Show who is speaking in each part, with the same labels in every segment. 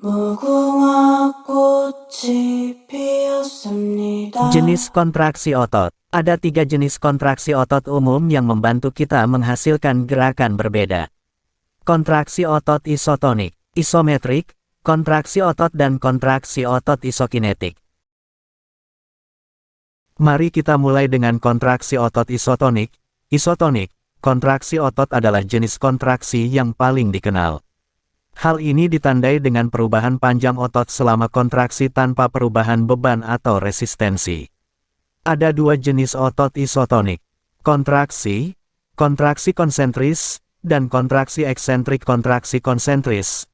Speaker 1: 무궁화 꽃이 피었습니다.
Speaker 2: Jenis kontraksi otot. Ada 3 jenis kontraksi otot umum yang membantu kita menghasilkan gerakan berbeda. Kontraksi otot isotonik, isometrik, kontraksi otot dan kontraksi otot isokinetik. Mari kita mulai dengan kontraksi otot isotonik. Isotonik, kontraksi otot adalah jenis kontraksi yang paling dikenal. Hal ini ditandai dengan perubahan panjang otot selama kontraksi tanpa perubahan beban atau resistensi. Ada 2 jenis otot isotonik, kontraksi konsentris, dan kontraksi eksentrik kontraksi konsentris.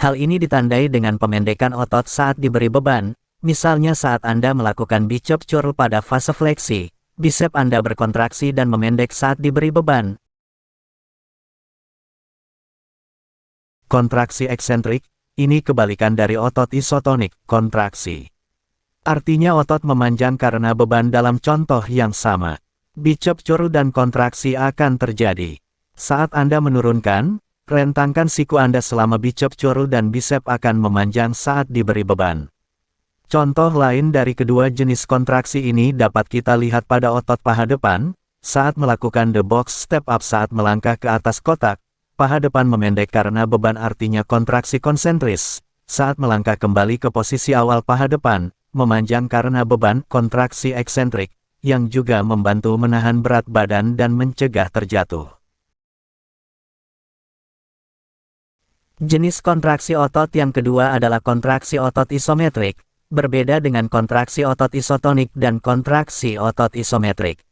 Speaker 2: Hal ini ditandai dengan pemendekan otot saat diberi beban, misalnya saat Anda melakukan bicep curl pada fase fleksi, bisep Anda berkontraksi dan memendek saat diberi beban. Kontraksi eksentrik, ini kebalikan dari otot isotonik, kontraksi. Artinya otot memanjang karena beban dalam contoh yang sama. Bicep curl dan kontraksi akan terjadi. Saat Anda menurunkan, rentangkan siku Anda selama bicep curl dan bisep akan memanjang saat diberi beban. Contoh lain dari kedua jenis kontraksi ini dapat kita lihat pada otot paha depan, saat melakukan the box step up saat melangkah ke atas kotak, paha depan memendek karena beban artinya kontraksi konsentris, saat melangkah kembali ke posisi awal paha depan, memanjang karena beban kontraksi eksentrik, yang juga membantu menahan berat badan dan mencegah terjatuh. Jenis kontraksi otot yang kedua adalah kontraksi otot isometrik. Berbeda dengan kontraksi otot isotonik dan kontraksi otot isometrik.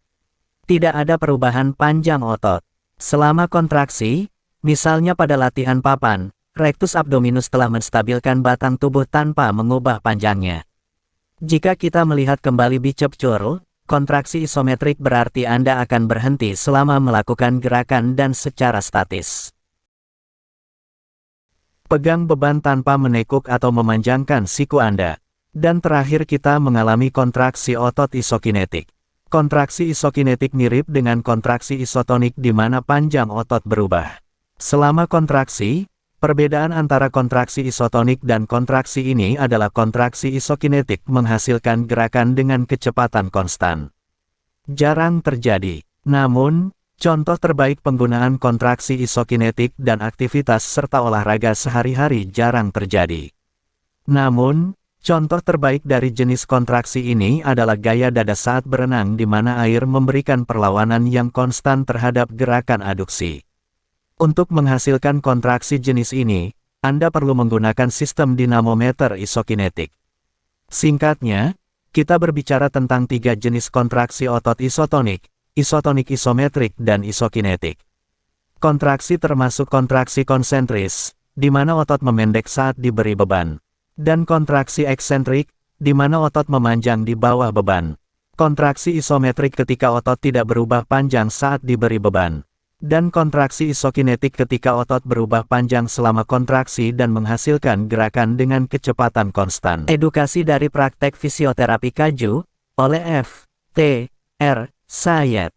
Speaker 2: Tidak ada perubahan panjang otot. Selama kontraksi, misalnya pada latihan papan, rectus abdominus telah menstabilkan batang tubuh tanpa mengubah panjangnya. Jika kita melihat kembali bicep curl, kontraksi isometrik berarti Anda akan berhenti selama melakukan gerakan dan secara statis. Pegang beban tanpa menekuk atau memanjangkan siku Anda. Dan terakhir kita mengalami kontraksi otot isokinetik. Kontraksi isokinetik mirip dengan kontraksi isotonik di mana panjang otot berubah. Selama kontraksi, perbedaan antara kontraksi isotonik dan kontraksi ini adalah kontraksi isokinetik menghasilkan gerakan dengan kecepatan konstan. Jarang terjadi. Namun, contoh terbaik penggunaan kontraksi isokinetik dan aktivitas serta olahraga sehari-hari jarang terjadi. Namun, contoh terbaik dari jenis kontraksi ini adalah gaya dada saat berenang di mana air memberikan perlawanan yang konstan terhadap gerakan aduksi. Untuk menghasilkan kontraksi jenis ini, Anda perlu menggunakan sistem dinamometer isokinetik. Singkatnya, kita berbicara tentang 3 jenis kontraksi otot isotonik, isotonik isometrik dan isokinetik. Kontraksi termasuk kontraksi konsentris, di mana otot memendek saat diberi beban. Dan kontraksi eksentrik, di mana otot memanjang di bawah beban. Kontraksi isometrik ketika otot tidak berubah panjang saat diberi beban. Dan kontraksi isokinetik ketika otot berubah panjang selama kontraksi dan menghasilkan gerakan dengan kecepatan konstan. Edukasi dari praktek fisioterapi Kaju, oleh F. T. R. Sayed.